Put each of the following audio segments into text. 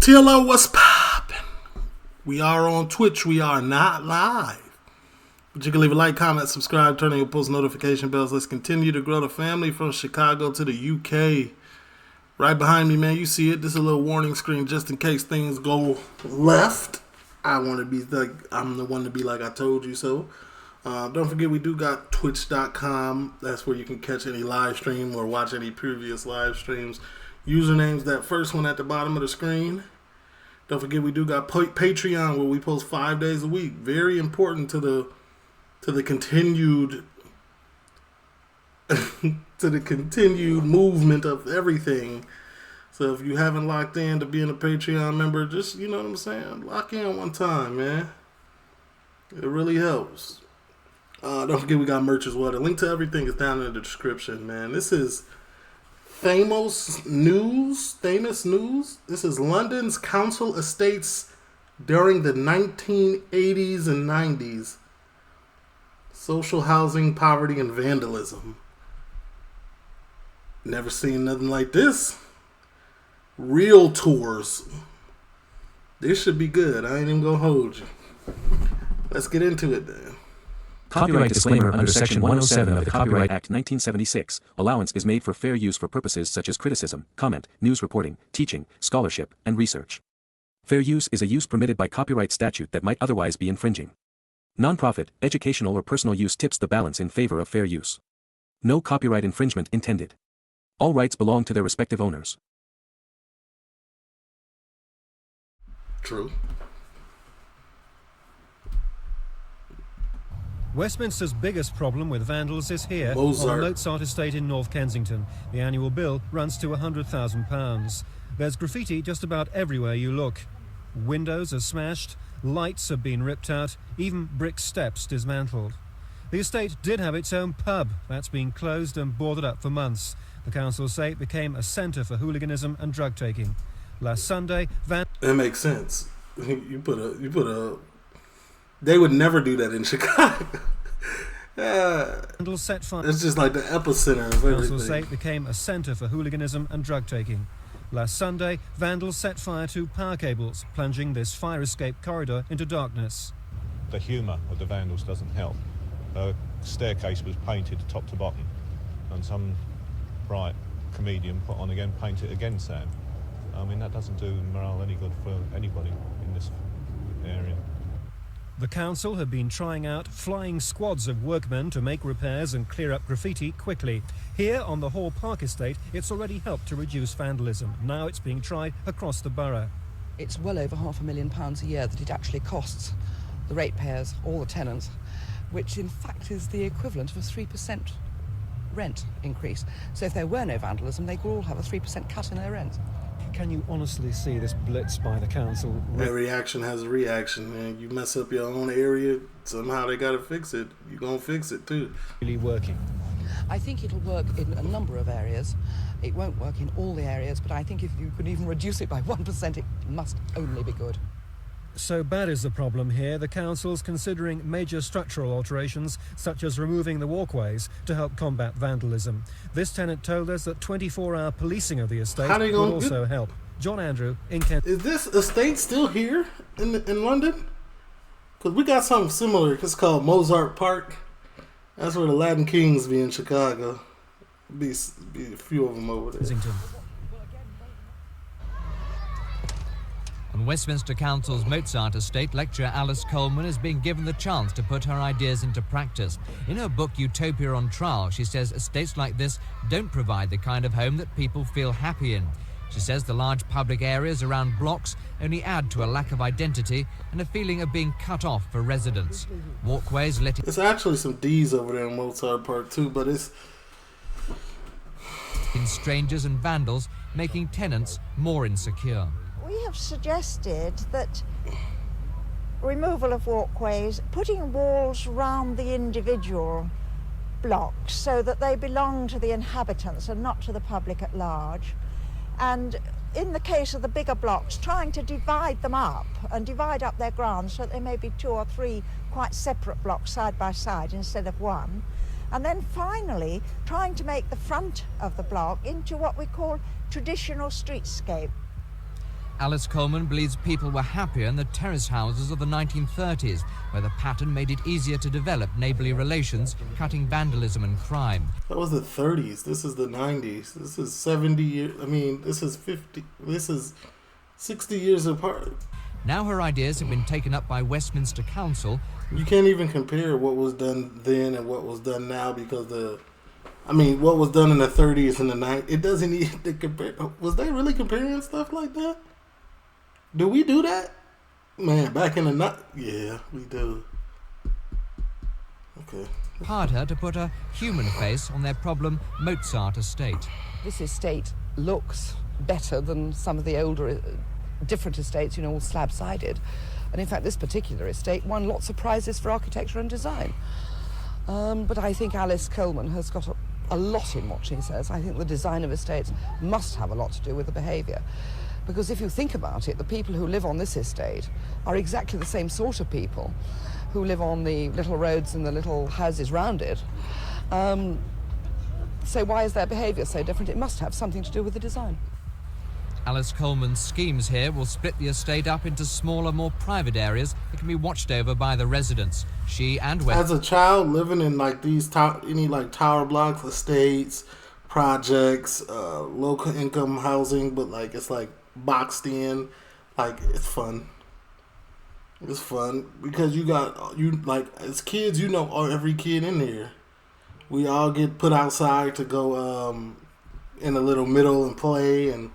TLO, what's poppin'? We are on Twitch. We are not live. But you can leave a like, comment, subscribe, turn on your post notification bells. Let's continue to grow the family from Chicago to the UK. Right behind me, man, you see it. This is a little warning screen just in case things go left. I'm the one to be like, I told you so. Don't forget, we do got twitch.com. That's where you can catch any live stream or watch any previous live streams. Username's that first one at the bottom of the screen. Don't forget, we do got Patreon, where we post 5 days a week. Very important to the continued movement of everything. So if you haven't locked in to being a Patreon member, just, you know what I'm saying, lock in one time, man. It really helps. Don't forget, we got merch as well. The link to everything is down in the description, man. This is famous news. This is London's council estates during the 1980s and 90s. Social housing, poverty, and vandalism. Never seen nothing like this. Real tours. This should be good. I ain't even gonna hold you. Let's get into it then. Copyright disclaimer. Under Section 107 of the Copyright Act 1976, allowance is made for fair use for purposes such as criticism, comment, news reporting, teaching, scholarship, and research. Fair use is a use permitted by copyright statute that might otherwise be infringing. Non-profit, educational, or personal use tips the balance in favor of fair use. No copyright infringement intended. All rights belong to their respective owners. True. Westminster's biggest problem with vandals is here, Mozart. on the Mozart estate in North Kensington. The annual bill runs to £100,000. There's graffiti just about everywhere you look. Windows are smashed, lights have been ripped out, even brick steps dismantled. The estate did have its own pub. That's been closed and boarded up for months. The council say it became a centre for hooliganism and drug taking. Last Sunday, That makes sense. You put a. They would never do that in Chicago. vandals set fire. It's just like the epicenter of everything. Council say it became a centre for hooliganism and drug taking. Last Sunday, vandals set fire to power cables, plunging this fire escape corridor into darkness. The humour of the vandals doesn't help. The staircase was painted top to bottom, and some bright comedian put on again, paint it again, Sam. I mean, that doesn't do morale any good for anybody in this area. The council have been trying out flying squads of workmen to make repairs and clear up graffiti quickly. Here on the Hall Park estate, it's already helped to reduce vandalism. Now it's being tried across the borough. It's well over £500,000 a year that it actually costs the ratepayers, all the tenants, which in fact is the equivalent of a 3% rent increase. So if there were no vandalism, they could all have a 3% cut in their rent. Can you honestly see this blitz by the council? Every action has a reaction, man. You mess up your own area, somehow they gotta fix it. You gonna fix it too. Really working? I think it'll work in a number of areas. It won't work in all the areas, but I think if you could even reduce it by 1%, it must only be good. So bad is the problem here, the council's considering major structural alterations, such as removing the walkways, to help combat vandalism. This tenant told us that 24-hour policing of the estate would also help. John Andrew in Kent. Is this estate still here in London? Because we got something similar. It's called Mozart Park. That's where the Latin Kings be in Chicago. Be a few of them over there. On Westminster Council's Mozart estate, lecturer Alice Coleman is being given the chance to put her ideas into practice. In her book Utopia on Trial, she says estates like this don't provide the kind of home that people feel happy in. She says the large public areas around blocks only add to a lack of identity and a feeling of being cut off for residents. Walkways letting... There's actually some D's over there in Mozart Park too, but it's... in strangers and vandals, making tenants more insecure. We have suggested that removal of walkways, putting walls round the individual blocks so that they belong to the inhabitants and not to the public at large. And in the case of the bigger blocks, trying to divide them up and divide up their grounds so that there may be 2 or 3 quite separate blocks side by side instead of one. And then finally, trying to make the front of the block into what we call traditional streetscape. Alice Coleman believes people were happier in the terrace houses of the 1930s, where the pattern made it easier to develop neighbourly relations, cutting vandalism and crime. That was the 30s. This is the 90s. This is 70 years. I mean, this is 50. This is 60 years apart. Now her ideas have been taken up by Westminster Council. You can't even compare what was done then and what was done now because what was done in the 30s and the 90s, it doesn't even compare. Was they really comparing stuff like that? Do we do that? Man, back in the night, yeah, we do. Okay. Hired her to put a human face on their problem Mozart estate. This estate looks better than some of the older, different estates, all slab-sided. And in fact, this particular estate won lots of prizes for architecture and design. But I think Alice Coleman has got a lot in what she says. I think the design of estates must have a lot to do with the behaviour. Because if you think about it, the people who live on this estate are exactly the same sort of people who live on the little roads and the little houses round it. So why is their behaviour so different? It must have something to do with the design. Alice Coleman's schemes here will split the estate up into smaller, more private areas that can be watched over by the residents. She and As a child living in these tower blocks, estates, projects, local income housing, but it's boxed in, it's fun. It's fun because as kids, every kid in there. We all get put outside to go in a little meadow and play, and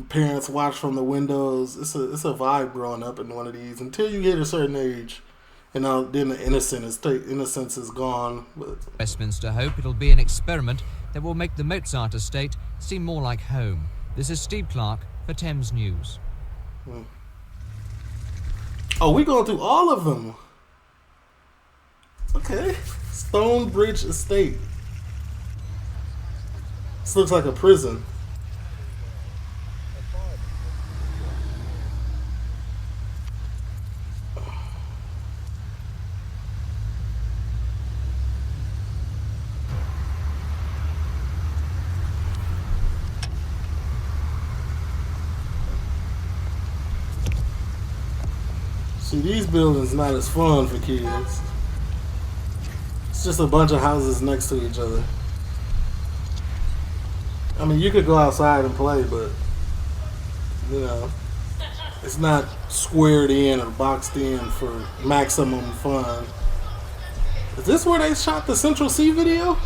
parents watch from the windows. It's a vibe growing up in one of these until you hit a certain age, and then the innocence is gone. But Westminster hope it'll be an experiment that will make the Mozart estate seem more like home. This is Steve Clark for Thames News. Oh, we're going through all of them. Okay. Stonebridge Estate. This looks like a prison. See, these buildings not as fun for kids. It's just a bunch of houses next to each other. I mean, you could go outside and play, but it's not squared in or boxed in for maximum fun. Is this where they shot the Central C video?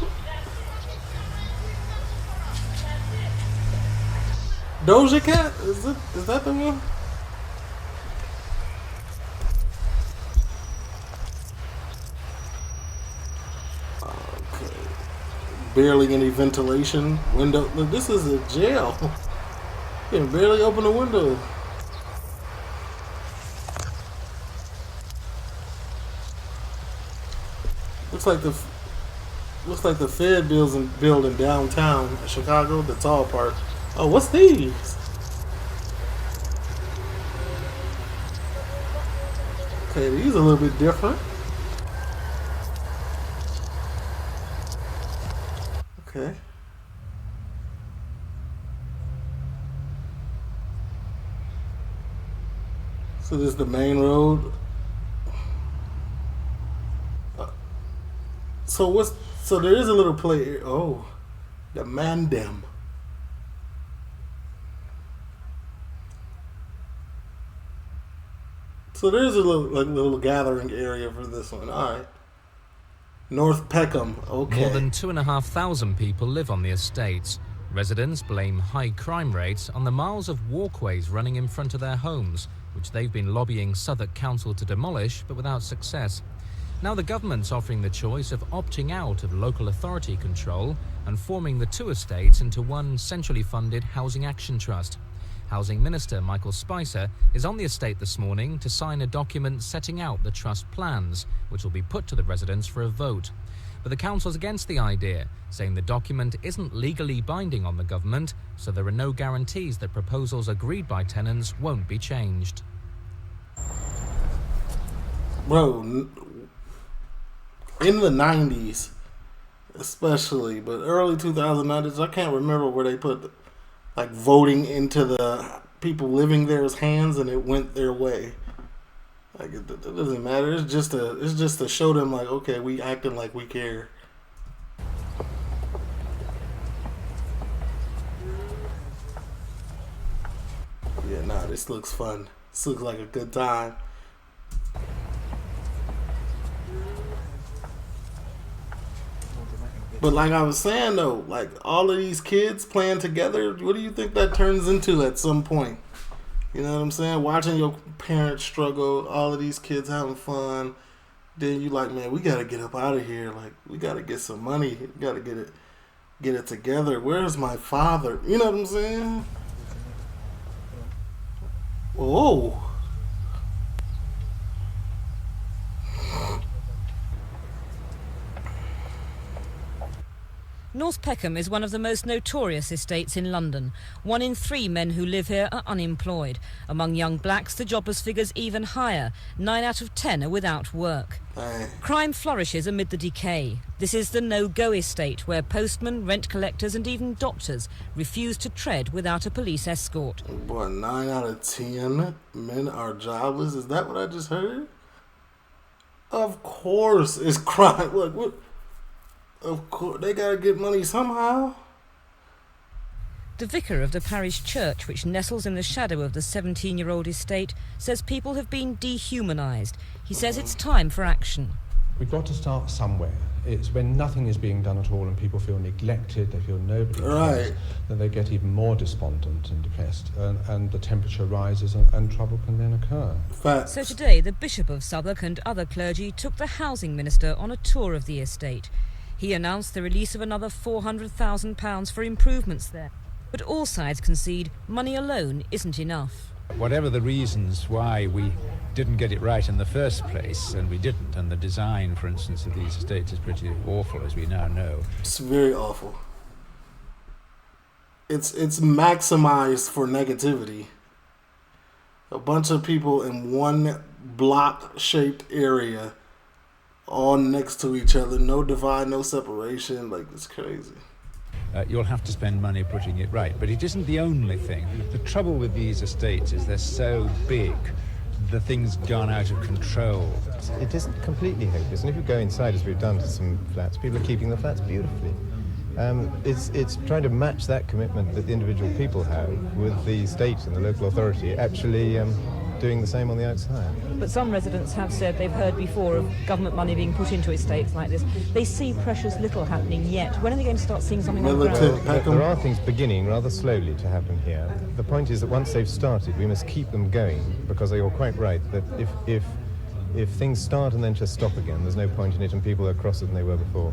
Doja Cat? Is that the one? Barely any ventilation. Window. Look, this is a jail. You can barely open a window. Looks like the Fed building downtown Chicago, the tall part. Oh, what's these? Okay, these are a little bit different. Okay. So this is the main road. So there is a little play area. Oh, the Mandem. So there's a little gathering area for this one. All right. North Peckham. Okay. More than 2,500 people live on the estates. Residents blame high crime rates on the miles of walkways running in front of their homes, which they've been lobbying Southwark Council to demolish, but without success. Now the government's offering the choice of opting out of local authority control and forming the two estates into one centrally funded housing action trust. Housing Minister Michael Spicer is on the estate this morning to sign a document setting out the trust plans, which will be put to the residents for a vote. But the council's against the idea, saying the document isn't legally binding on the government, so there are no guarantees that proposals agreed by tenants won't be changed. Bro, in the 90s especially, but early 2000s, I can't remember where they put voting into the people living there's hands and it went their way. Like it doesn't matter. It's just to show them like, okay, we acting like we care. Yeah, nah, this looks fun. This looks like a good time. But like I was saying though, like all of these kids playing together, what do you think that turns into at some point? You know what I'm saying? Watching your parents struggle, all of these kids having fun. Then you like, man, we gotta get up out of here. Like we gotta get some money. We gotta get it together. Where's my father? You know what I'm saying? Oh. North Peckham is one of the most notorious estates in London. 1 in 3 men who live here are unemployed. Among young blacks, the jobless figure's even higher. 9 out of 10 are without work. Crime flourishes amid the decay. This is the no-go estate, where postmen, rent collectors and even doctors refuse to tread without a police escort. Boy, 9 out of 10 men are jobless? Is that what I just heard? Of course it's crime. Look, what? Of course, they gotta get money somehow. The vicar of the parish church, which nestles in the shadow of the 17-year-old estate, says people have been dehumanised. He says it's time for action. We've got to start somewhere. It's when nothing is being done at all and people feel neglected, they feel nobody cares, then they get even more despondent and depressed, and the temperature rises and trouble can then occur. Facts. So today, the Bishop of Southwark and other clergy took the housing minister on a tour of the estate. He announced the release of another £400,000 for improvements there. But all sides concede money alone isn't enough. Whatever the reasons why we didn't get it right in the first place, and we didn't, and the design, for instance, of these estates is pretty awful, as we now know. It's very awful. It's maximized for negativity. A bunch of people in one block-shaped area, all next to each other, no divide, no separation. Like, it's crazy. You'll have to spend money putting it right, but it isn't the only thing. The trouble with these estates is they're so big, the thing's gone out of control. It isn't completely hopeless, and if you go inside, as we've done to some flats, people are keeping the flats beautifully. It's trying to match that commitment that the individual people have with the state and the local authority actually doing the same on the outside. But some residents have said they've heard before of government money being put into estates like this. They see precious little happening yet. When are they going to start seeing something on the ground? There are things beginning rather slowly to happen here. The point is that once they've started, we must keep them going, because you're quite right that if things start and then just stop again, there's no point in it and people are crosser than they were before.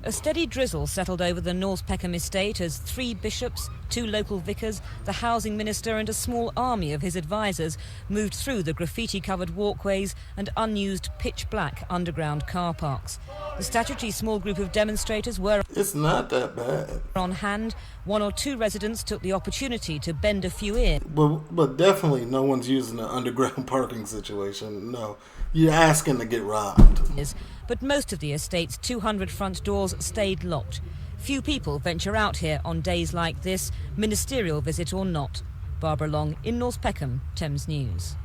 A steady drizzle settled over the North Peckham estate as 3 bishops, 2 local vicars, the housing minister and a small army of his advisors moved through the graffiti-covered walkways and unused pitch-black underground car parks. The statutory small group of demonstrators were It's not that bad. on hand. 1 or 2 residents took the opportunity to bend a few in. But definitely no one's using the underground parking situation. No. You're asking to get robbed. But most of the estate's 200 front doors stayed locked. Few people venture out here on days like this, ministerial visit or not. Barbara Long in North Peckham, Thames News.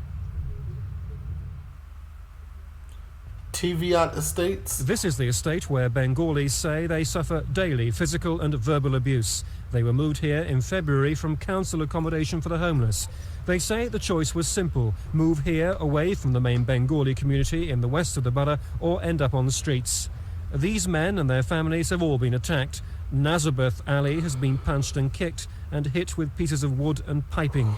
TEELITONE estates. This is the estate where Bengalis say they suffer daily physical and verbal abuse. They were moved here in February from council accommodation for the homeless. They say the choice was simple: move here away from the main Bengali community in the west of the borough or end up on the streets. These men and their families have all been attacked. Nazareth Ali has been punched and kicked and hit with pieces of wood and piping.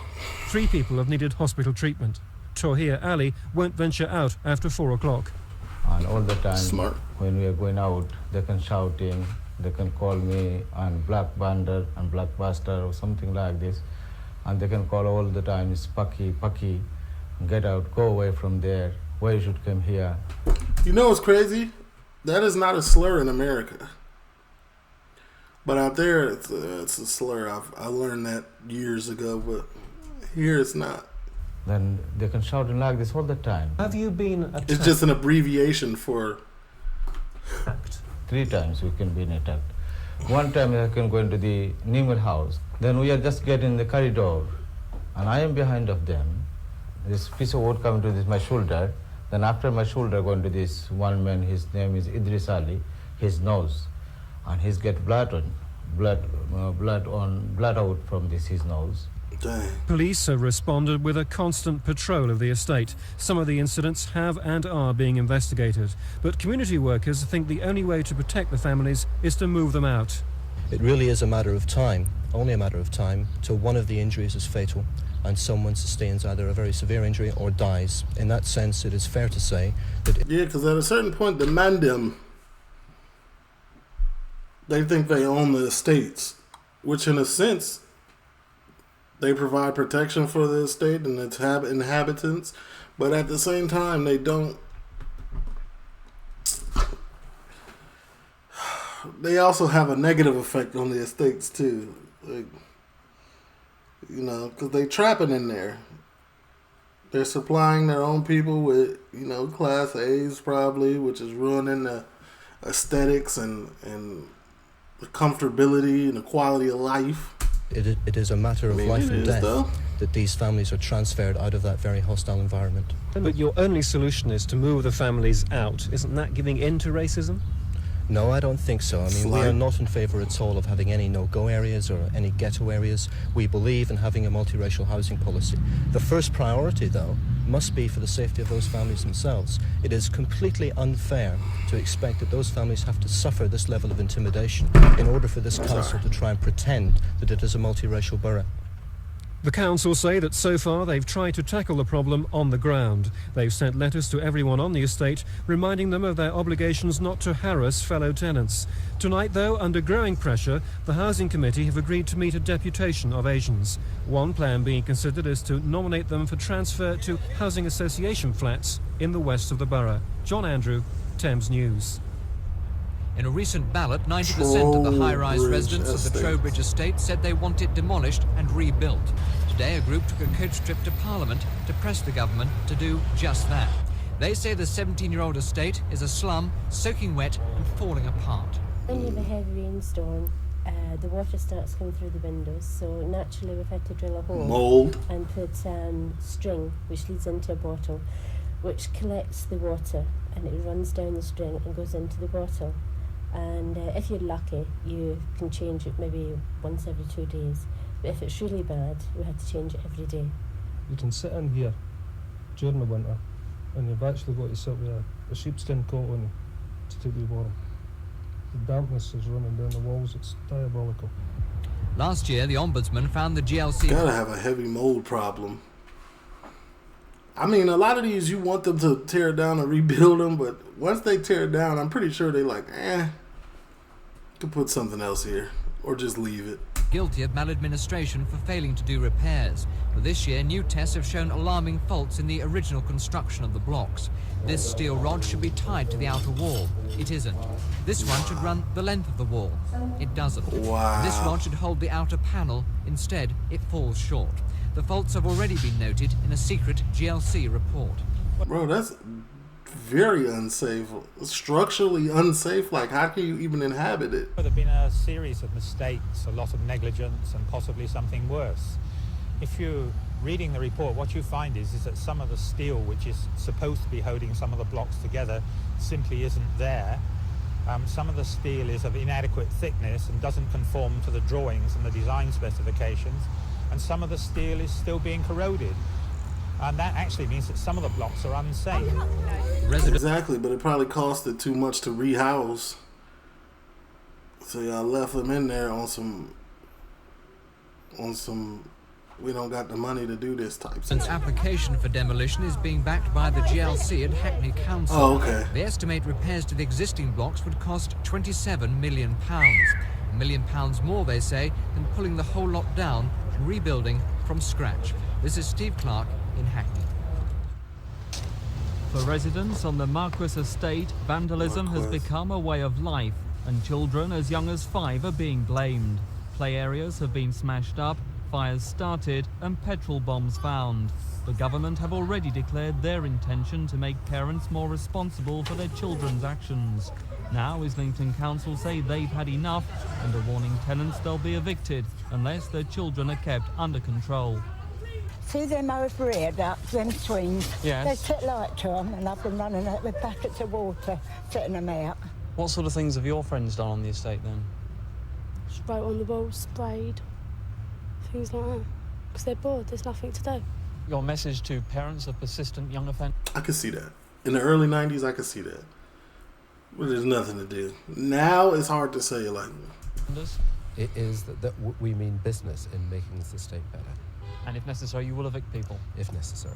3 people have needed hospital treatment. Tohir Ali won't venture out after 4 o'clock. And all the time, Smart. when we are going out, they can shouting, they can call me and black bandit and black bastard or something like this. And they can call all the time, it's Paki, Paki, get out, go away from there, why you should come here. You know what's crazy? That is not a slur in America. But out there, it's a slur. I learned that years ago, but here it's not. Then they can shouting like this all the time. Have you been attacked? It's just an abbreviation for... 3 times we can be attacked. One time I can go into the Nimel house. Then we are just getting in the corridor and I am behind of them. This piece of wood coming to this my shoulder, then after my shoulder going to this one man, his name is Idris Ali, his nose, and he's get blood out from his nose. Dang. Police have responded with a constant patrol of the estate. Some of the incidents have and are being investigated, but community workers think the only way to protect the families is to move them out. It really is a matter of time, only a matter of time, till one of the injuries is fatal and someone sustains either a very severe injury or dies. In that sense, it is fair to say that... Yeah, because at a certain point, the Mandem, they think they own the estates, which in a sense, they provide protection for the estate and its inhabitants, but at the same time, they don't. They also have a negative effect on the estates too, like, you know, because they trapping in there. They're supplying their own people with, you know, class A's probably, which is ruining the aesthetics and the comfortability and the quality of life. It is a matter of life and death that these families are transferred out of that very hostile environment. But your only solution is to move the families out. Isn't that giving in to racism? No, I don't think so. I mean, we are not in favour at all of having any no-go areas or any ghetto areas. We believe in having a multiracial housing policy. The first priority, though, must be for the safety of those families themselves. It is completely unfair to expect that those families have to suffer this level of intimidation in order for this council to try and pretend that it is a multiracial borough. The council say that so far they've tried to tackle the problem on the ground. They've sent letters to everyone on the estate, reminding them of their obligations not to harass fellow tenants. Tonight, though, under growing pressure, the Housing Committee have agreed to meet a deputation of Asians. One plan being considered is to nominate them for transfer to housing association flats in the west of the borough. John Andrew, Thames News. In a recent ballot, 90% of the high-rise residents of the Trowbridge estate said they want it demolished and rebuilt. Today, a group took a coach trip to Parliament to press the government to do just that. They say the 17-year-old estate is a slum, soaking wet and falling apart. When you have a heavy rainstorm, the water starts coming through the windows, so naturally we've had to drill a hole. Mold. And put string, which leads into a bottle, which collects the water, and it runs down the string and goes into the bottle. And if you're lucky, you can change it maybe once every 2 days. But if it's really bad, we have to change it every day. You can sit in here during the winter, and you've actually got to sit with a sheepskin coat on to keep you warm. The dampness is running down the walls, it's diabolical. Last year, the Ombudsman found the GLC... Gotta have a heavy mold problem. I mean, a lot of these, you want them to tear it down and rebuild them, but once they tear it down, I'm pretty sure they like, could put something else here, or just leave it. Guilty of maladministration for failing to do repairs. But this year, new tests have shown alarming faults in the original construction of the blocks. This steel rod should be tied to the outer wall. It isn't. This one should run the length of the wall. It doesn't. Wow. This rod should hold the outer panel. Instead, it falls short. The faults have already been noted in a secret GLC report. Bro, that's very unsafe. Structurally unsafe. Like, how can you even inhabit it? There have been a series of mistakes, a lot of negligence, and possibly something worse. If you're reading the report, what you find is that some of the steel, which is supposed to be holding some of the blocks together, simply isn't there. Some of the steel is of inadequate thickness and doesn't conform to the drawings and the design specifications. And some of the steel is still being corroded. And that actually means that some of the blocks are unsafe. Exactly, but it probably costed too much to rehouse. So y'all left them in there on some, we don't got the money to do this type of An stuff. application for demolition is being backed by the GLC and Hackney Council. Oh, okay. They estimate repairs to the existing blocks would cost £27 million. £1 million more, they say, than pulling the whole lot down and rebuilding from scratch. This is Steve Clark in Hackney. For residents on the Marquis estate, vandalism has become a way of life, and children as young as 5 are being blamed. Play areas have been smashed up, fires started, and petrol bombs found. The government have already declared their intention to make parents more responsible for their children's actions. Now Islington Council say they've had enough and are warning tenants they'll be evicted unless their children are kept under control. See them over here, them swings? Yes. They set light to them, and I've been running out with buckets of water, setting them out. What sort of things have your friends done on the estate then? Spray on the walls, sprayed, things like that. Because they're bored, there's nothing to do. Your message to parents of persistent young offenders? I could see that. In the early 90s, I could see that. But there's nothing to do. Now it's hard to say, like... It is that we mean business in making this estate better. And if necessary, you will evict people? If necessary.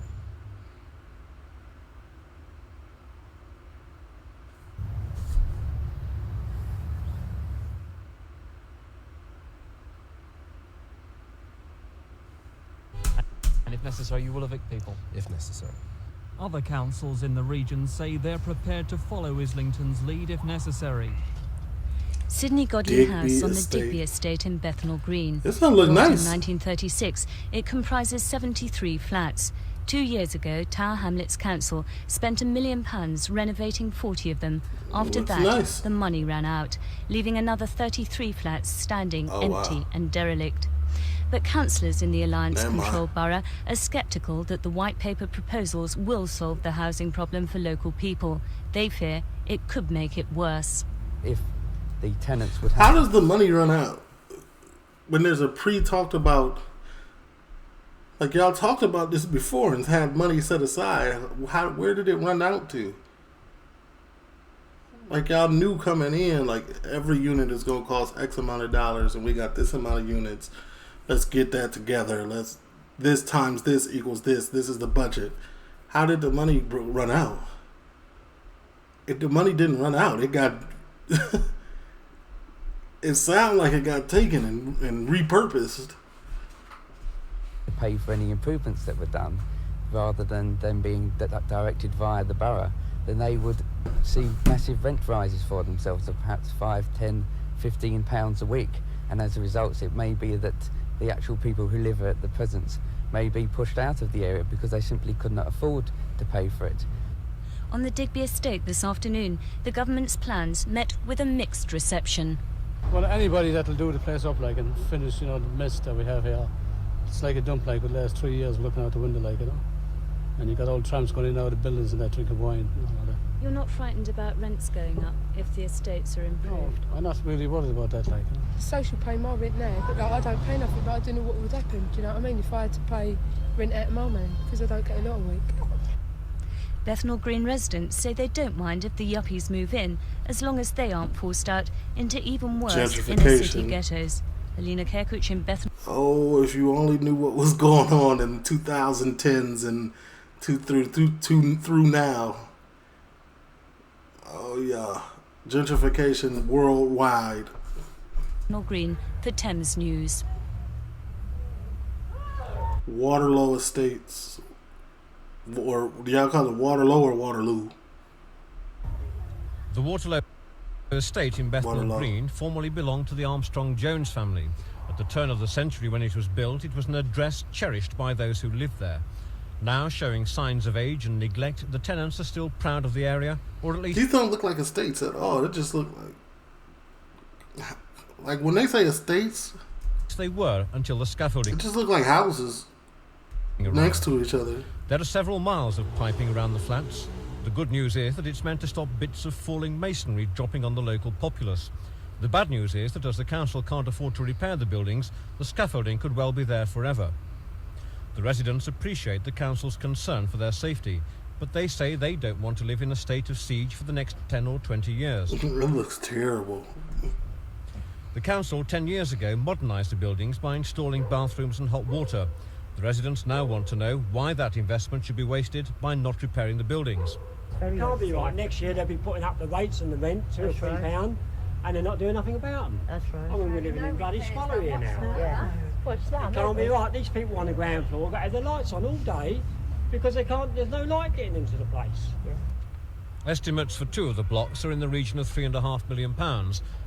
And if necessary, you will evict people? If necessary. Other councils in the region say they're prepared to follow Islington's lead if necessary. Sydney Godley House on the Digby Estate in Bethnal Green. This one looks Built nice. In 1936, it comprises 73 flats. 2 years ago, Tower Hamlets Council spent £1 million renovating 40 of them. After Looks that, nice. the money ran out, leaving another 33 flats standing empty wow. and derelict. But councillors in the Alliance-controlled Never borough are sceptical that the White Paper proposals will solve the housing problem for local people. They fear it could make it worse. If the tenants would How have... does the money run out? When there's a pre-talked about... Like, y'all talked about this before and had money set aside. Where did it run out to? Like, y'all knew coming in, like, every unit is going to cost X amount of dollars, and we got this amount of units. Let's get that together. This times this equals this. This is the budget. How did the money run out? The money didn't run out. It got... It sounded like it got taken and repurposed. Pay for any improvements that were done, rather than them being directed via the borough, then they would see massive rent rises for themselves of perhaps £5, £10, £15 a week. And as a result, it may be that the actual people who live at the present may be pushed out of the area because they simply could not afford to pay for it. On the Digby Estate this afternoon, the government's plans met with a mixed reception. Well, anybody that'll do the place up like and finish, the mess that we have here, it's like a dump like with the last 3 years looking out the window like, And you got old tramps going in and out of buildings and that drinking wine. You're not frightened about rents going up if the estates are improved? I'm not really worried about that like. Social pay my rent now, but I don't pay nothing, but I don't know what would happen, do you know what I mean, if I had to pay rent out of my money, because I don't get a lot a week. Bethnal Green residents say they don't mind if the yuppies move in, as long as they aren't forced out into even worse inner city ghettos. Alina Kerkuch in Bethnal. Oh, if you only knew what was going on in 2010s and through now. Oh yeah, gentrification worldwide. Bethnal Green for Thames News. Waterloo Estates, or do y'all call it Waterloo or Waterloo? The Waterloo Estate in Bethnal Green formerly belonged to the Armstrong-Jones family. At the turn of the century when it was built, it was an address cherished by those who lived there. Now showing signs of age and neglect, the tenants are still proud of the area, or at least... These don't look like estates at all. They just look like when they say estates... They were until the scaffolding... It just look like houses next to each other. There are several miles of piping around the flats. The good news is that it's meant to stop bits of falling masonry dropping on the local populace. The bad news is that as the council can't afford to repair the buildings, the scaffolding could well be there forever. The residents appreciate the council's concern for their safety, but they say they don't want to live in a state of siege for the next 10 or 20 years. It looks terrible. The council 10 years ago modernised the buildings by installing bathrooms and hot water. The residents now want to know why that investment should be wasted by not repairing the buildings. It can't be right. Next year they'll be putting up the rates and the rent, £2 or £3, and they're not doing nothing about them. That's right. I mean, we're living in bloody squalor here now. Yeah. What's that? It can't be right. These people on the ground floor got to have their lights on all day because there's no light getting into the place. Yeah. Estimates for 2 of the blocks are in the region of £3.5 million,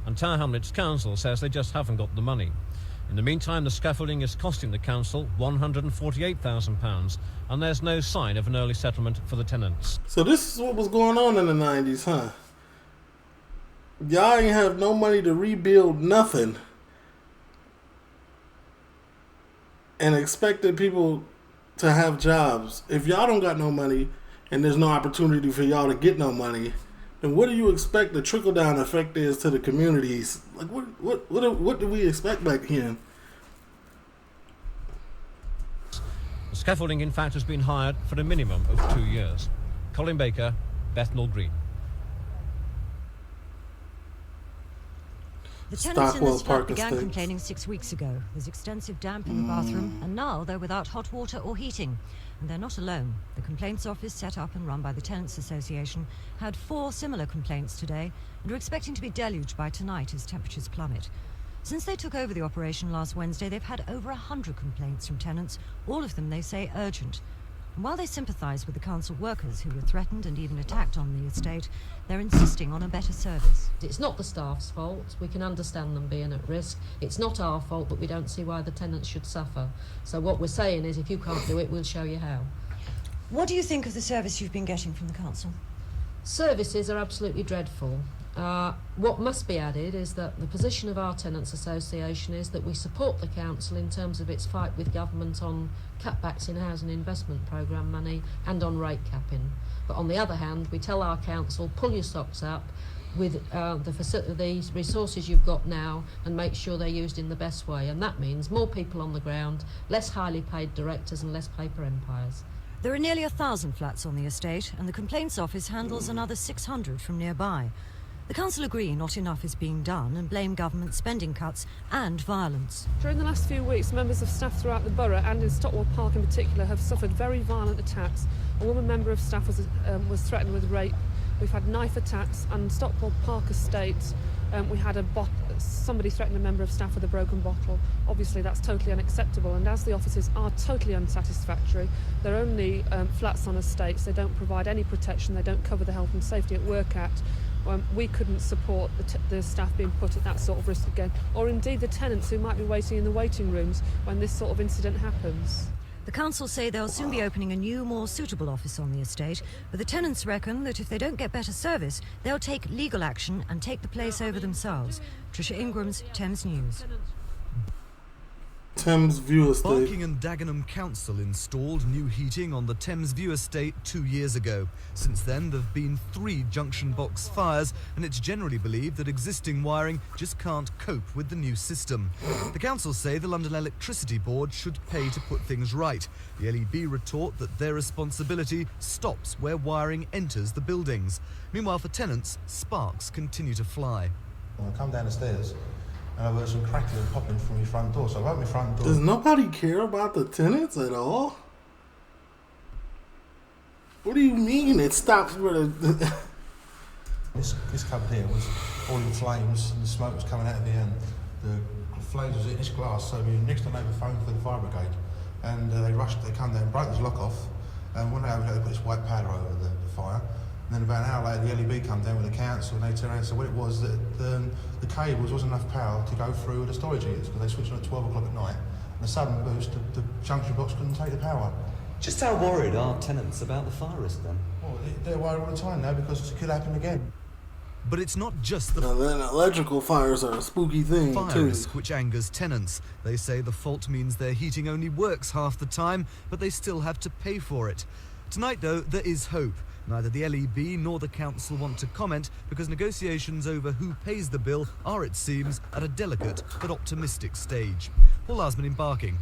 and Tower Hamlets Council says they just haven't got the money. In the meantime, the scaffolding is costing the council £148,000, and there's no sign of an early settlement for the tenants. So this is what was going on in the 90s, huh? Y'all ain't have no money to rebuild nothing, and expected people to have jobs. If y'all don't got no money and there's no opportunity for y'all to get no money, then what do you expect the trickle-down effect is to the communities? Like, what do we expect back here? Scaffolding, in fact, has been hired for a minimum of 2 years. Colin Baker, Bethnal Green. The tenants in this flat began complaining 6 weeks ago. There's extensive damp in the bathroom, and now they're without hot water or heating. And they're not alone. The complaints office, set up and run by the Tenants Association, had 4 similar complaints today, and are expecting to be deluged by tonight as temperatures plummet. Since they took over the operation last Wednesday, they've had over 100 complaints from tenants, all of them, they say, urgent. And while they sympathise with the council workers who were threatened and even attacked on the estate, they're insisting on a better service. It's not the staff's fault. We can understand them being at risk. It's not our fault, but we don't see why the tenants should suffer. So what we're saying is, if you can't do it, we'll show you how. What do you think of the service you've been getting from the council? Services are absolutely dreadful. What must be added is that the position of our Tenants Association is that we support the council in terms of its fight with government on cutbacks in housing investment programme money and on rate capping. But on the other hand, we tell our council, pull your socks up with the resources you've got now and make sure they're used in the best way. And that means more people on the ground, less highly paid directors and less paper empires. There are nearly 1,000 flats on the estate, and the complaints office handles another 600 from nearby. The council agree not enough is being done and blame government spending cuts and violence. During the last few weeks, members of staff throughout the borough and in Stockwell Park in particular have suffered very violent attacks. A woman member of staff was threatened with rape. We've had knife attacks, and Stockwell Park estate, we had somebody threatened a member of staff with a broken bottle. Obviously that's totally unacceptable, and as the offices are totally unsatisfactory, they're only flats on estates, they don't provide any protection, they don't cover the Health and Safety at Work Act. We couldn't support the staff being put at that sort of risk again, or indeed the tenants who might be waiting in the waiting rooms when this sort of incident happens. The council say they'll soon be opening a new, more suitable office on the estate, but the tenants reckon that if they don't get better service, they'll take legal action and take the place over themselves. Tricia Ingram's Thames News. Thames View Estate. Barking and Dagenham Council installed new heating on the Thames View Estate 2 years ago. Since then, there have been 3 junction box fires, and it's generally believed that existing wiring just can't cope with the new system. The council say the London Electricity Board should pay to put things right. The LEB retort that their responsibility stops where wiring enters the buildings. Meanwhile, for tenants, sparks continue to fly. When I come down the stairs, and I heard some crackling and popping from my front door, so I opened my front door. Does nobody care about the tenants at all? What do you mean it stops where the... This cupboard here was all in flames, and the smoke was coming out of the end. The flames was in this glass, so we next to neighbour phoned for the fire brigade, and they come down, broke this lock off, and when they opened it, they put this white powder over the fire. And then about an hour later, the LEB come down with the council, and they turned around and said what it was, that the cables wasn't enough power to go through the storage units, because they switched on at 12 o'clock at night, and a sudden boost, the junction box couldn't take the power. Just how worried are tenants about the fire risk then? Well, they're worried all the time now, because it could happen again. But it's not just the... And then electrical fires are a spooky thing, fire risk which angers tenants. They say the fault means their heating only works half the time, but they still have to pay for it. Tonight, though, there is hope. Neither the LEB nor the council want to comment because negotiations over who pays the bill are, it seems, at a delicate but optimistic stage. Paul Asman in Barking.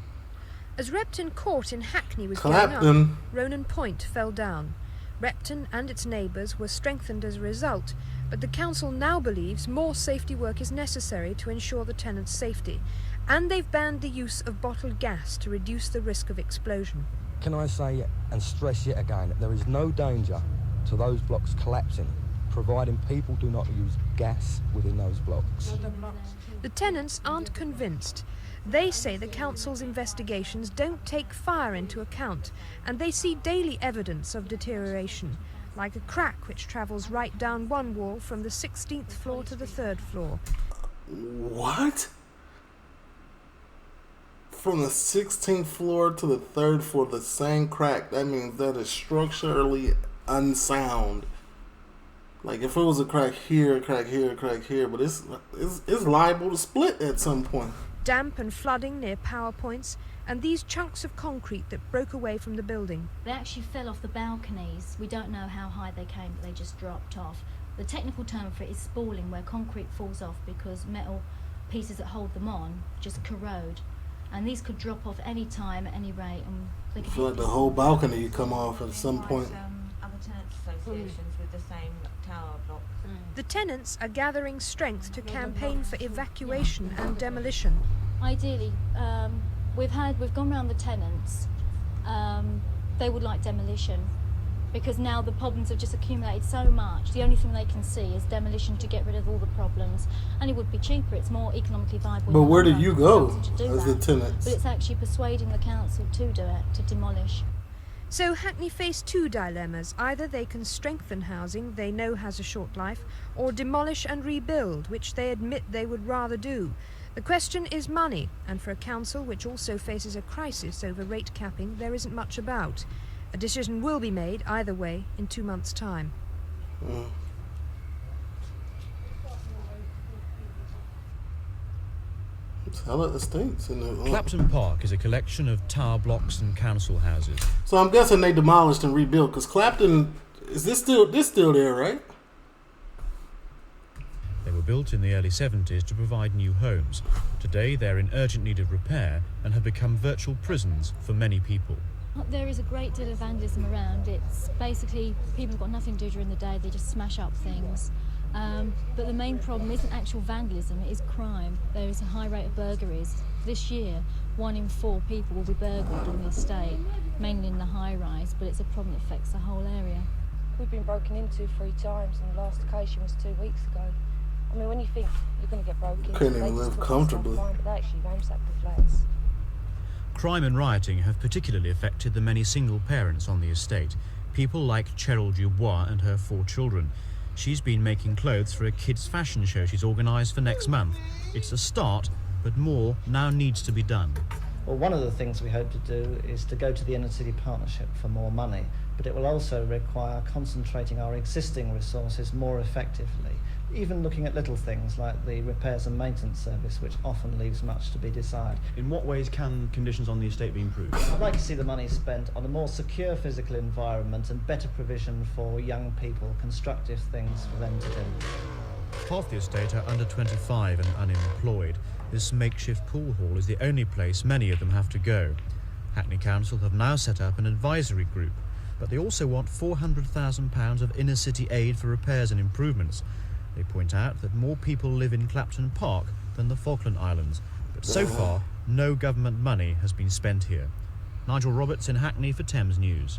As Repton Court in Hackney was Clapham. going up, Ronan Point fell down. Repton and its neighbours were strengthened as a result, but the council now believes more safety work is necessary to ensure the tenants' safety, and they've banned the use of bottled gas to reduce the risk of explosion. Can I say and stress yet again that there is no danger to those blocks collapsing, providing people do not use gas within those blocks. The tenants aren't convinced. They say the council's investigations don't take fire into account, and they see daily evidence of deterioration, like a crack which travels right down one wall from the 16th floor to the 3rd floor. What? From the 16th floor to the 3rd floor, the same crack. That means that is structurally unsound. Like if it was a crack here, crack here, crack here, but it's liable to split at some point. Damp and flooding near power points, and these chunks of concrete that broke away from the building. They actually fell off the balconies. We don't know how high they came, but they just dropped off. The technical term for it is spalling, where concrete falls off because metal pieces that hold them on just corrode. And these could drop off any time, at any rate. And they could I feel like the whole balcony could come off at some point. Other tenants associations with the same tower blocks. The tenants are gathering strength to campaign for evacuation and demolition. Ideally, we've gone round the tenants. They would like demolition because now the problems have just accumulated so much. The only thing they can see is demolition to get rid of all the problems, and it would be cheaper. It's more economically viable. But where do you go as the tenants? But it's actually persuading the council to do it, to demolish. So Hackney face two dilemmas. Either they can strengthen housing they know has a short life, or demolish and rebuild, which they admit they would rather do. The question is money, and for a council which also faces a crisis over rate capping, there isn't much about. A decision will be made either way in 2 months' time. It's hella estates in the Clapham Park is a collection of tower blocks and council houses. So I'm guessing they demolished and rebuilt, because Clapton, is this still there, right? They were built in the early 70s to provide new homes. Today they're in urgent need of repair and have become virtual prisons for many people. There is a great deal of vandalism around. It's basically people have got nothing to do during the day, they just smash up things. But the main problem isn't actual vandalism, it is crime. There is a high rate of burglaries. This year, 1 in 4 people will be burgled on the estate, mainly in the high-rise, but it's a problem that affects the whole area. We've been broken into 3 times, and the last occasion was 2 weeks ago. I mean, when you think you're going to get broken into, couldn't even live comfortably. Fine, but they actually ransack the flats. Crime and rioting have particularly affected the many single parents on the estate. People like Cheryl Dubois and her 4 children. She's been making clothes for a kids' fashion show she's organised for next month. It's a start, but more now needs to be done. Well, one of the things we hope to do is to go to the Inner City Partnership for more money, but it will also require concentrating our existing resources more effectively, even looking at little things like the repairs and maintenance service, which often leaves much to be desired. In what ways can conditions on the estate be improved? I'd like to see the money spent on a more secure physical environment and better provision for young people, constructive things for them to do. Half the estate are under 25 and unemployed. This makeshift pool hall is the only place many of them have to go. Hackney Council have now set up an advisory group, but they also want £400,000 of inner city aid for repairs and improvements. They point out that more people live in Clapham Park than the Falkland Islands, but so far no government money has been spent here. Nigel Roberts in Hackney for Thames News.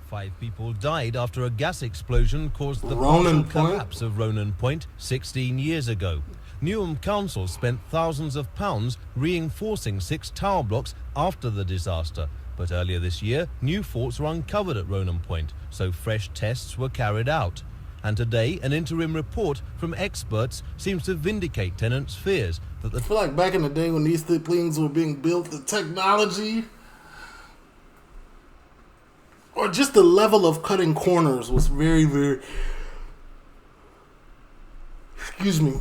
5 people died after a gas explosion caused the Ronan partial Point? collapse of Ronan Point 16 years ago. Newham Council spent thousands of pounds reinforcing 6 tower blocks after the disaster. But earlier this year, new faults were uncovered at Ronan Point, so fresh tests were carried out. And today, an interim report from experts seems to vindicate tenants' fears that I feel like back in the day when these things were being built, the technology or just the level of cutting corners was very, very... Excuse me.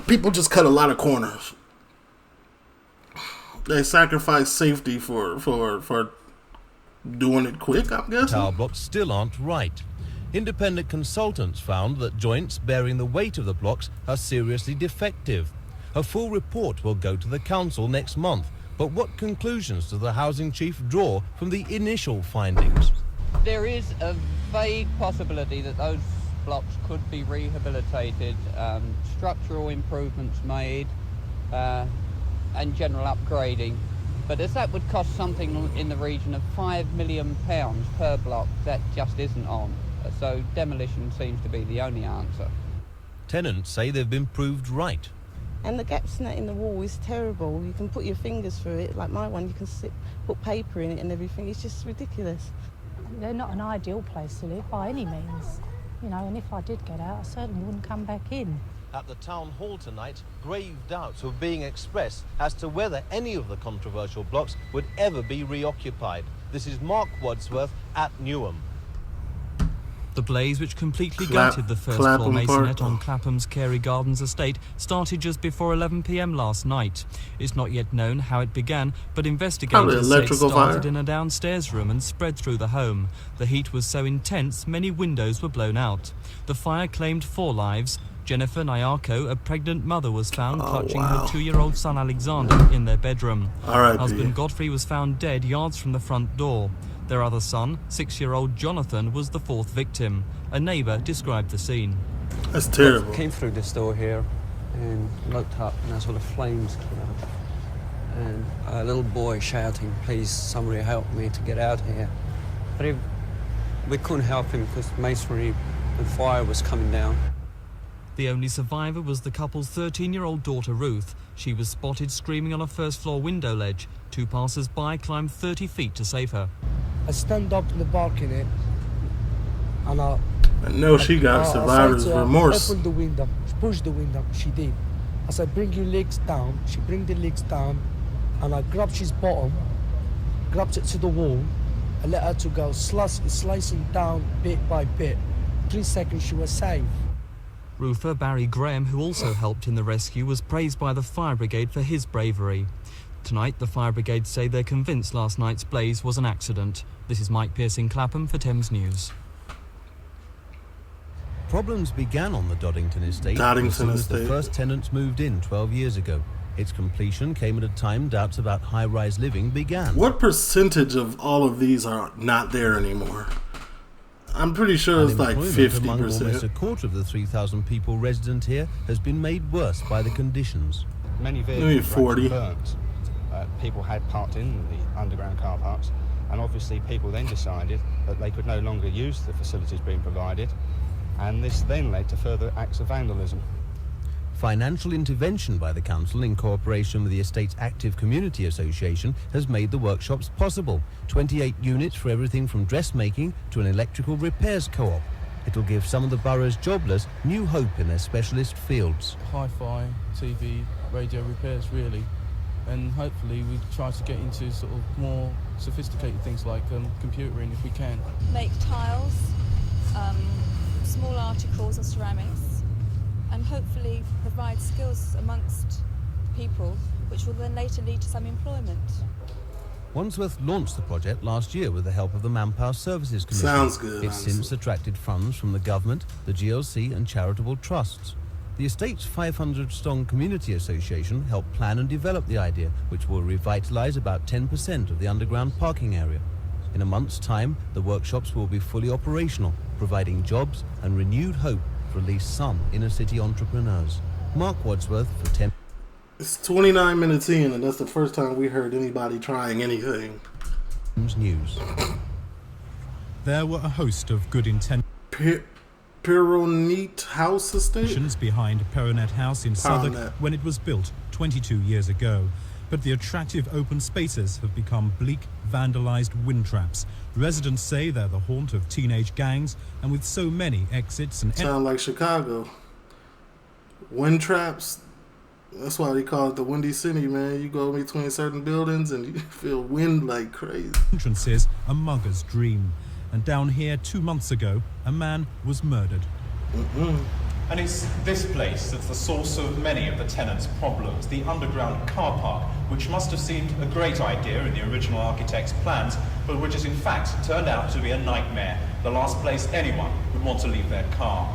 People just cut a lot of corners. They sacrifice safety for doing it quick, I'm guessing. tower blocks still aren't right. Independent consultants found that joints bearing the weight of the blocks are seriously defective. A full report will go to the council next month, but what conclusions does the housing chief draw from the initial findings? There is a vague possibility that those blocks could be rehabilitated, structural improvements made, and general upgrading. But as that would cost something in the region of £5 million per block, that just isn't on. So demolition seems to be the only answer. Tenants say they've been proved right. And the gaps in the wall is terrible. You can put your fingers through it, like my one, you can put paper in it and everything. It's just ridiculous. They're not an ideal place to live by any means. You know, and if I did get out, I certainly wouldn't come back in. At the town hall tonight, grave doubts were being expressed as to whether any of the controversial blocks would ever be reoccupied. This is Mark Wadsworth at Newham. The blaze, which completely gutted the first-floor masonette on Clapham's Carey Gardens estate, started just before 11 p.m. last night. It's not yet known how it began, but investigators say it started in a downstairs room and spread through the home. The heat was so intense, many windows were blown out. The fire claimed 4 lives. Jennifer Nyarko, a pregnant mother, was found clutching her 2-year-old son Alexander in their bedroom. Husband Godfrey was found dead yards from the front door. Their other son, 6-year-old Jonathan, was the 4th victim. A neighbour described the scene. That's terrible. I came through this door here and looked up, and I saw the flames coming out. And a little boy shouting, "Please, somebody help me to get out here." But we couldn't help him because masonry and fire was coming down. The only survivor was the couple's 13-year-old daughter, Ruth. She was spotted screaming on a first-floor window ledge. 2 passers-by climbed 30 feet to save her. I stand up in the balcony and I know she got survivor's remorse. Open the window, push the window, she did. I said, "Bring your legs down." She bring the legs down, and I grabbed his bottom, grabbed it to the wall, and let her to go, slicing down bit by bit. 3 seconds she was safe. Roofer Barry Graham, who also helped in the rescue, was praised by the fire brigade for his bravery. Tonight, the fire brigade say they're convinced last night's blaze was an accident. This is Mike Pearce in Clapham for Thames News. Problems began on the Doddington estate as soon as the first tenants moved in 12 years ago. Its completion came at a time doubts about high-rise living began. What percentage of all of these are not there anymore? I'm pretty sure it's like 50%. Among almost a quarter of the 3,000 people resident here has been made worse by the conditions. Many vehicles were actually burnt. People had parked in the underground car parks, and obviously people then decided that they could no longer use the facilities being provided, and this then led to further acts of vandalism. Financial intervention by the council in cooperation with the estate's Active Community Association has made the workshops possible. 28 units for everything from dressmaking to an electrical repairs co-op. It'll give some of the borough's jobless new hope in their specialist fields. Hi-fi, TV, radio repairs really, and hopefully we try to get into sort of more sophisticated things like computering if we can. Make tiles, small articles or ceramics, and hopefully provide skills amongst people which will then later lead to some employment. Wandsworth launched the project last year with the help of the Manpower Services Commission. Sounds good. It's since attracted funds from the government, the GLC and charitable trusts. The estate's 500-strong community association helped plan and develop the idea, which will revitalise about 10% of the underground parking area. In a month's time, the workshops will be fully operational, providing jobs and renewed hope for at least some inner-city entrepreneurs. Mark Wadsworth for 10. It's 29 minutes in, and that's the first time we heard anybody trying anything. News. There were a host of good intentions. Peronet House Estate? Behind Peronet House in Southwark when it was built 22 years ago. But the attractive open spaces have become bleak, vandalised wind traps. Residents say they're the haunt of teenage gangs, and with so many exits and... Sound like Chicago. Wind traps? That's why they call it the Windy City, man. You go between certain buildings and you feel wind like crazy. Entrances, a mugger's dream. And down here 2 months ago, a man was murdered. And it's this place that's the source of many of the tenants' problems, the underground car park, which must have seemed a great idea in the original architect's plans, but which has in fact turned out to be a nightmare, the last place anyone would want to leave their car.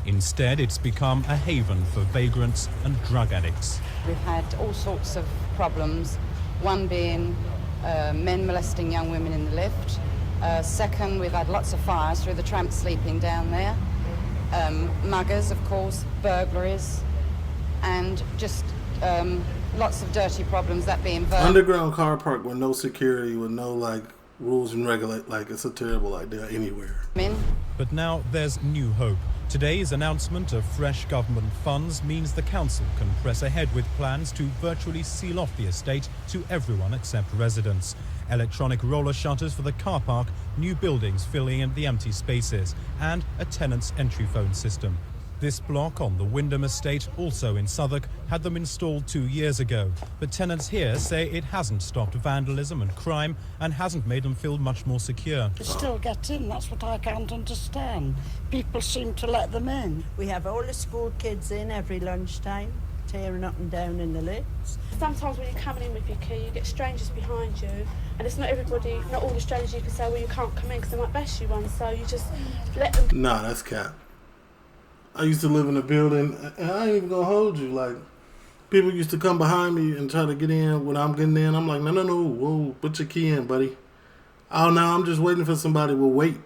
Instead, it's become a haven for vagrants and drug addicts. We've had all sorts of problems, one being men molesting young women in the lift. Second, we've had lots of fires through the tramps sleeping down there. Muggers, of course, burglaries, and just lots of dirty problems, that being underground car park with no security, with no like rules and regulate, like it's a terrible idea anywhere. But now there's new hope. Today's announcement of fresh government funds means the council can press ahead with plans to virtually seal off the estate to everyone except residents. Electronic roller shutters for the car park, new buildings filling in the empty spaces, and a tenant's entry phone system. This block on the Wyndham estate, also in Southwark, had them installed 2 years ago. But tenants here say it hasn't stopped vandalism and crime and hasn't made them feel much more secure. They still get in, that's what I can't understand. People seem to let them in. We have all the school kids in every lunchtime, tearing up and down in the lifts. Sometimes when you're coming in with your key, you get strangers behind you, and it's not everybody, not all the strangers you can say, well, you can't come in because they might bash you one, so you just let them. Nah, that's cap. I used to live in a building, and I ain't even gonna hold you. Like, people used to come behind me and try to get in when I'm getting in. I'm like, no, whoa, put your key in, buddy. Oh, no, I'm just waiting for somebody. Well, wait.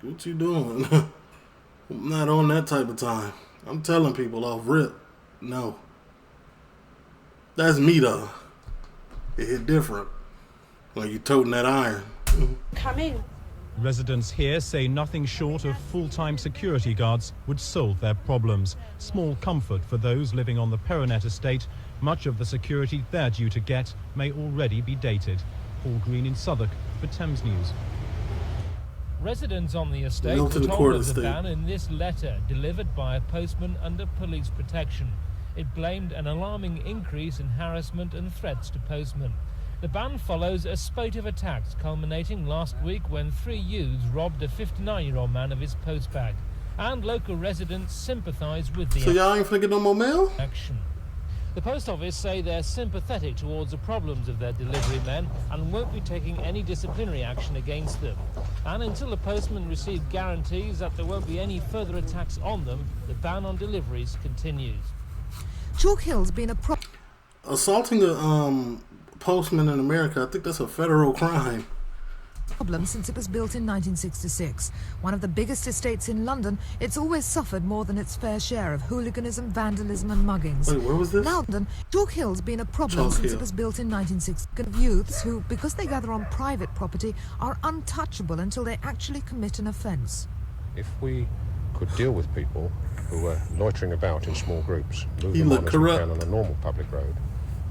What you doing? I'm not on that type of time. I'm telling people off rip, no. That's me, though. It hit different when you toting that iron. Come in. Residents here say nothing short of full-time security guards would solve their problems. Small comfort for those living on the Peronet estate. Much of the security they're due to get may already be dated. Paul Green in Southwark for Thames News. Residents on the estate were told of the ban in this letter delivered by a postman under police protection. It blamed an alarming increase in harassment and threats to postmen. The ban follows a spate of attacks culminating last week when 3 youths robbed a 59-year-old man of his postbag. And local residents sympathise with the So y'all ain't finna get no more mail? action. The post office say they're sympathetic towards the problems of their delivery men and won't be taking any disciplinary action against them. And until the postmen receive guarantees that there won't be any further attacks on them, the ban on deliveries continues. Chalk Hill's been a assaulting a postman in America, I think that's a federal crime. problem since it was built in 1966. One of the biggest estates in London, it's always suffered more than its fair share of hooliganism, vandalism and muggings. Wait, where was this? Now, Chalk Hill's been a problem since it was built in 1960. Youths who, because they gather on private property, are untouchable until they actually commit an offence. If we could deal with people who were loitering about in small groups, move them on as we can on a normal public road,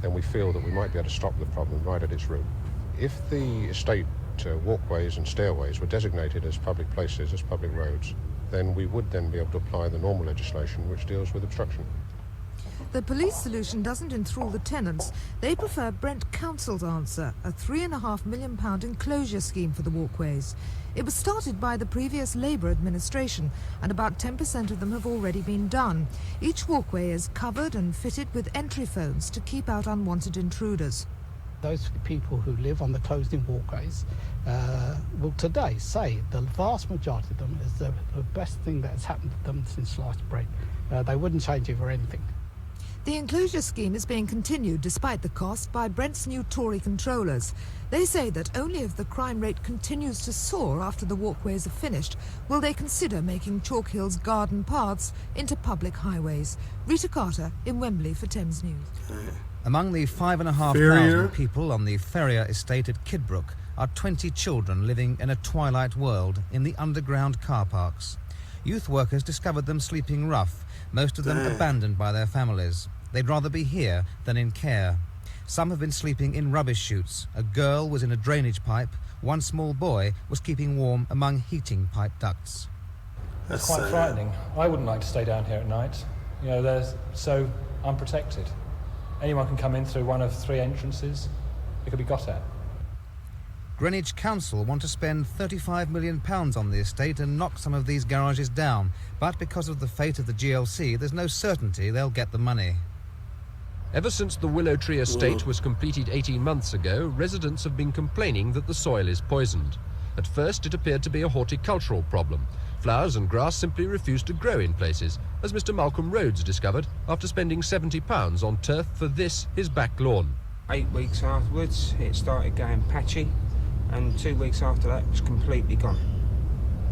then we feel that we might be able to stop the problem right at its root. If the estate walkways and stairways were designated as public places, as public roads, then we would then be able to apply the normal legislation which deals with obstruction. The police solution doesn't enthrall the tenants. They prefer Brent Council's answer, a £3.5 million enclosure scheme for the walkways. It was started by the previous Labour administration, and about 10% of them have already been done. Each walkway is covered and fitted with entry phones to keep out unwanted intruders. Those people who live on the closed-in walkways will today say the vast majority of them is the best thing that's happened to them since sliced bread. They wouldn't change it for anything. The enclosure scheme is being continued despite the cost by Brent's new Tory controllers. They say that only if the crime rate continues to soar after the walkways are finished will they consider making Chalk Hill's garden paths into public highways. Rita Carter in Wembley for Thames News. Among the 5,500 people on the Ferrier estate at Kidbrooke are 20 children living in a twilight world in the underground car parks. Youth workers discovered them sleeping rough, most of them abandoned by their families. They'd rather be here than in care. Some have been sleeping in rubbish chutes. A girl was in a drainage pipe. One small boy was keeping warm among heating pipe ducts. It's quite frightening. I wouldn't like to stay down here at night. You know, they're so unprotected. Anyone can come in through one of 3 entrances. They could be got at. Greenwich Council want to spend £35 million on the estate and knock some of these garages down. But because of the fate of the GLC, there's no certainty they'll get the money. Ever since the Willow Tree estate was completed 18 months ago, residents have been complaining that the soil is poisoned. At first, it appeared to be a horticultural problem. Flowers and grass simply refused to grow in places, as Mr. Malcolm Rhodes discovered after spending £70 on turf for this, his back lawn. 8 weeks afterwards, it started going patchy, and 2 weeks after that, it was completely gone.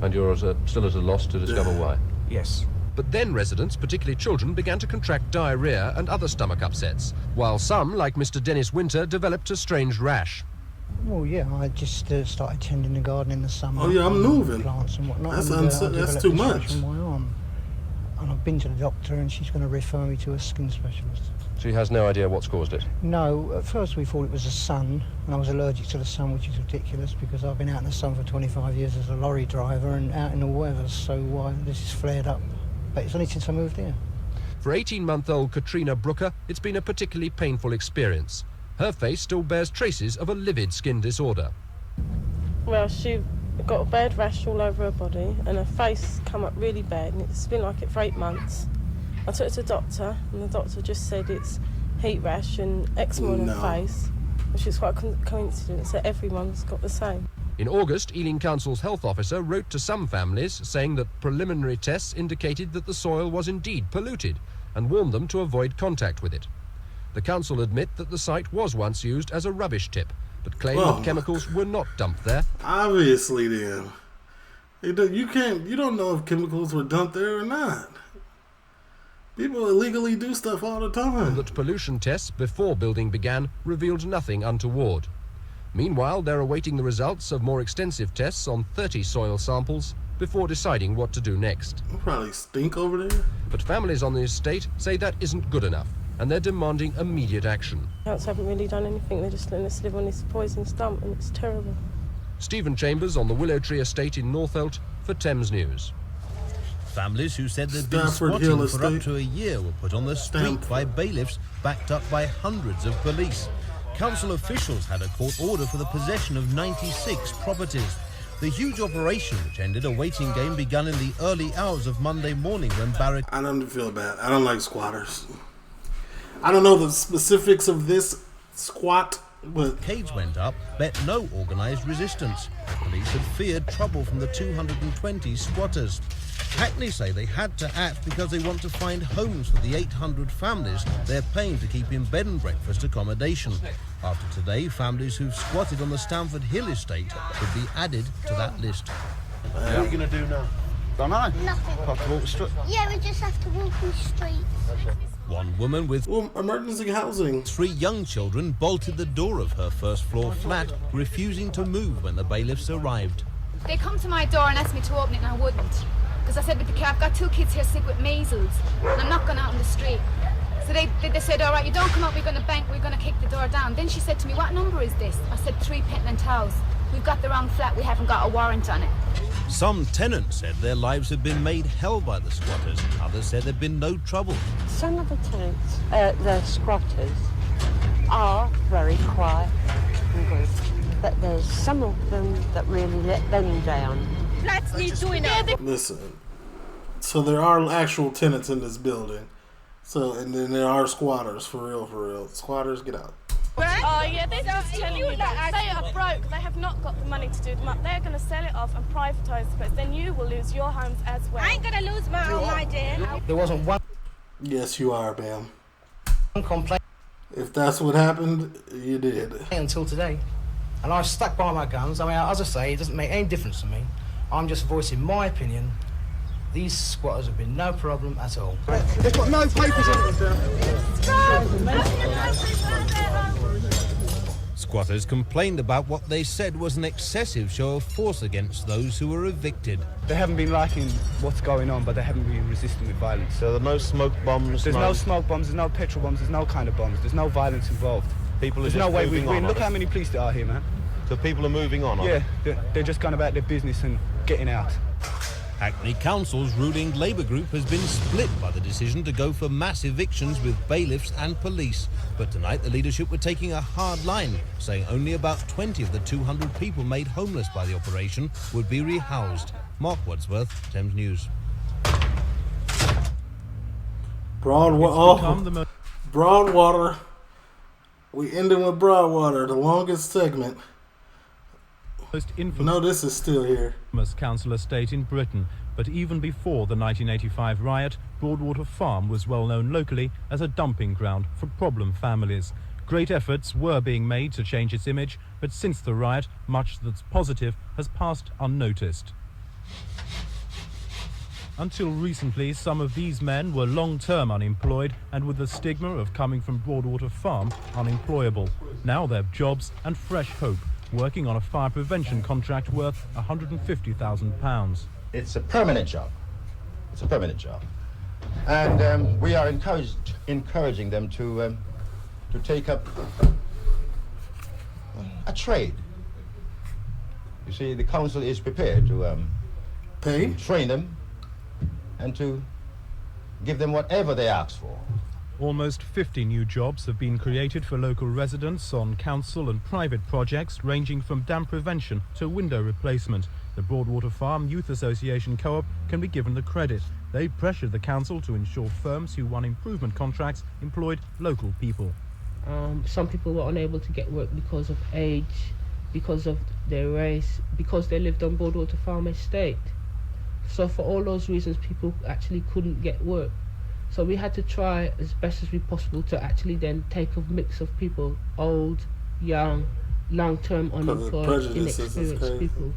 And you're still at a loss to discover why? Yes. But then residents, particularly children, began to contract diarrhea and other stomach upsets, while some, like Mr. Dennis Winter, developed a strange rash. Well, yeah, I just started tending the garden in the summer. Oh yeah, I'm moving. Plants and whatnot. That's too much. and I've been to the doctor and she's going to refer me to a skin specialist. She has no idea what's caused it? No, at first we thought it was the sun, and I was allergic to the sun, which is ridiculous because I've been out in the sun for 25 years as a lorry driver and out in the weather, so this is flared up. But it's only since I moved here. For 18-month-old Katrina Brooker, it's been a particularly painful experience. Her face still bears traces of a livid skin disorder. Well, she got a bad rash all over her body and her face come up really bad, and it's been like it for 8 months. I took her to the doctor, and the doctor just said it's heat rash and eczema on her face, which is quite a coincidence that everyone's got the same. In August, Ealing Council's health officer wrote to some families saying that preliminary tests indicated that the soil was indeed polluted and warned them to avoid contact with it. The council admit that the site was once used as a rubbish tip, but claim that chemicals were not dumped there. Obviously, then. You don't know if chemicals were dumped there or not. People illegally do stuff all the time. And that pollution tests before building began revealed nothing untoward. Meanwhile, they're awaiting the results of more extensive tests on 30 soil samples before deciding what to do next. It'll probably stink over there. But families on the estate say that isn't good enough, and they're demanding immediate action. Council haven't really done anything, they're just letting us live on this poisonous dump, and it's terrible. Stephen Chambers on the Willow Tree estate in Northolt for Thames News. Families who said they'd been squatting for up to a year were put on the street by bailiffs backed up by hundreds of police. Council officials had a court order for the possession of 96 properties. The huge operation, which ended a waiting game, began in the early hours of Monday morning when I don't feel bad. I don't like squatters. I don't know the specifics of this squat, but cage went up, bet no organised resistance. Police had feared trouble from the 220 squatters. Hackney say they had to act because they want to find homes for the 800 families they're paying to keep in bed and breakfast accommodation. After today, families who've squatted on the Stamford Hill estate could be added to that list. What are you going to do now? Don't know. Nothing. Have to walk the street? Yeah, we just have to walk the street. One woman with emergency housing. 3 young children bolted the door of her first-floor flat, refusing to move when the bailiffs arrived. They come to my door and asked me to open it, and I wouldn't. Because I said, with the kid, I've got 2 kids here sick with measles, and I'm not going out on the street. So they said, all right, you don't come out, we're going to bank, we're going to kick the door down. Then she said to me, what number is this? I said, 3 Pentland Towers. We've got the wrong flat, we haven't got a warrant on it. Some tenants said their lives had been made hell by the squatters. Others said there'd been no trouble. Some of the tenants, the squatters, are very quiet and good. But there's some of them that really let them down. Flats need doing it. Listen, so there are actual tenants in this building. So, and then there are squatters, for real. Squatters, get out. Oh yeah, they're just telling you that they are broke, they have not got the money to do them up. They're going to sell it off and privatise the place. Then you will lose your homes as well. I ain't going to lose my home, my dear. There wasn't one. Yes, you are, ma'am. Complaint. If that's what happened, you did. Until today. And I've stuck by my guns. I mean, as I say, it doesn't make any difference to me. I'm just voicing my opinion. These squatters have been no problem at all. They've got no papers on them. Squatters complained about what they said was an excessive show of force against those who were evicted. They haven't been liking what's going on, but they haven't been resisting with violence. So there are no smoke bombs? There's no smoke bombs, there's no petrol bombs, there's no kind of bombs, there's no violence involved. People are there's just no way we moving on. Look how many police there are here, man. So people are moving on, Yeah, they're just going about their business and getting out. Hackney Council's ruling Labour group has been split by the decision to go for mass evictions with bailiffs and police. But tonight the leadership were taking a hard line, saying only about 20 of the 200 people made homeless by the operation would be rehoused. Mark Wadsworth, Thames News. Broadwater. We ended with Broadwater, the longest segment. No, this is still here. Council estate in Britain, but even before the 1985 riot, Broadwater Farm was well known locally as a dumping ground for problem families. Great efforts were being made to change its image, but since the riot, much that's positive has passed unnoticed. Until recently, some of these men were long-term unemployed and with the stigma of coming from Broadwater Farm unemployable. Now they have jobs and fresh hope, working on a fire prevention contract worth £150,000. It's a permanent job. It's a permanent job. And we are encouraging them to take up a trade. You see, the council is prepared to pay, train them, and to give them whatever they ask for. Almost 50 new jobs have been created for local residents on council and private projects ranging from damp prevention to window replacement. The Broadwater Farm Youth Association Co-op can be given the credit. They pressured the council to ensure firms who won improvement contracts employed local people. Some people were unable to get work because of age, because of their race, because they lived on Broadwater Farm Estate. So for all those reasons, people actually couldn't get work. So we had to try as best as we possible to actually then take a mix of people, old, young, long-term unemployed, inexperienced people.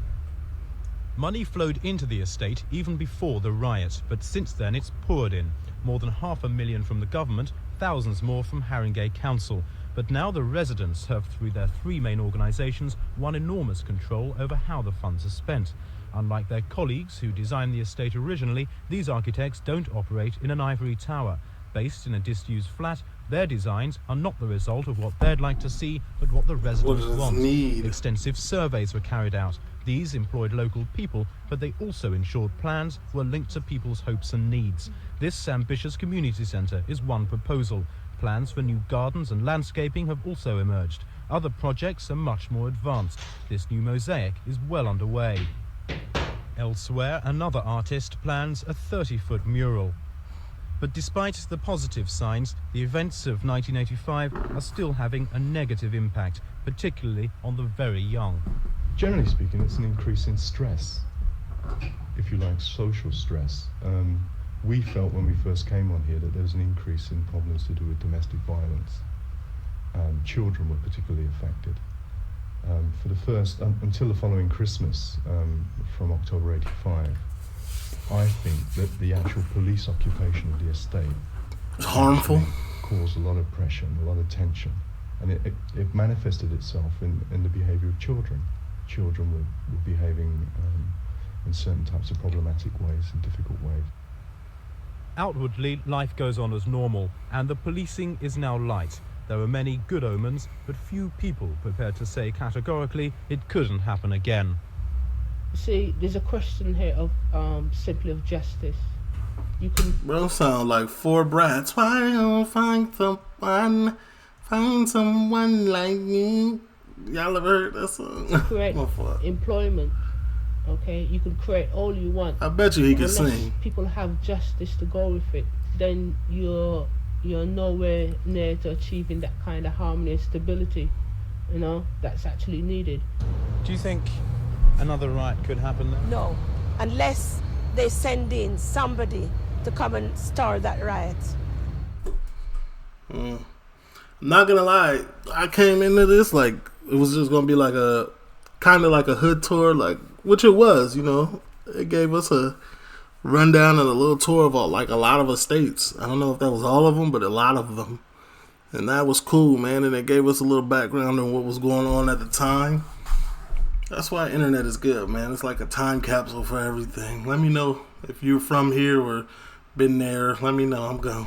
Money flowed into the estate even before the riot, but since then it's poured in. More than $500,000 from the government, thousands more from Haringey Council. But now the residents have, through their three main organisations, won enormous control over how the funds are spent. Unlike their colleagues who designed the estate originally, these architects don't operate in an ivory tower. Based in a disused flat, their designs are not the result of what they'd like to see, but what the residents want. Extensive surveys were carried out. These employed local people, but they also ensured plans were linked to people's hopes and needs. This ambitious community centre is one proposal. Plans for new gardens and landscaping have also emerged. Other projects are much more advanced. This new mosaic is well underway. Elsewhere, another artist plans a 30-foot mural. But despite the positive signs, the events of 1985 are still having a negative impact, particularly on the very young. Generally speaking, it's an increase in stress, if you like, social stress. We felt when we first came on here that there was an increase in problems to do with domestic violence. Children were particularly affected. For the first, until the following Christmas, from October '85, I think that the actual police occupation of the estate was harmful, caused a lot of pressure and a lot of tension, and it manifested itself in the behaviour of children. Children were behaving in certain types of problematic ways, in difficult ways. Outwardly, life goes on as normal, and the policing is now light. There are many good omens, but few people prepared to say categorically it couldn't happen again. See, there's a question here of simply of justice. You can. Bro, sound like four brats. Why don't find someone like me? Y'all ever heard that song? Create employment. Okay, you can create all you want. I bet you he can sing. People have justice to go with it. Then you're nowhere near to achieving that kind of harmony and stability, you know, that's actually needed. Do you think another riot could happen there? No, unless they send in somebody to come and start that riot. I'm not gonna lie, I came into this like it was just gonna be like a kind of like a hood tour, like which it was, you know. It gave us a rundown and a little tour of like a lot of estates. I don't know if that was all of them, but a lot of them. And that was cool, man. And it gave us a little background on what was going on at the time. That's why internet is good, man. It's like a time capsule for everything. Let me know if you're from here or been there. Let me know. I'm going.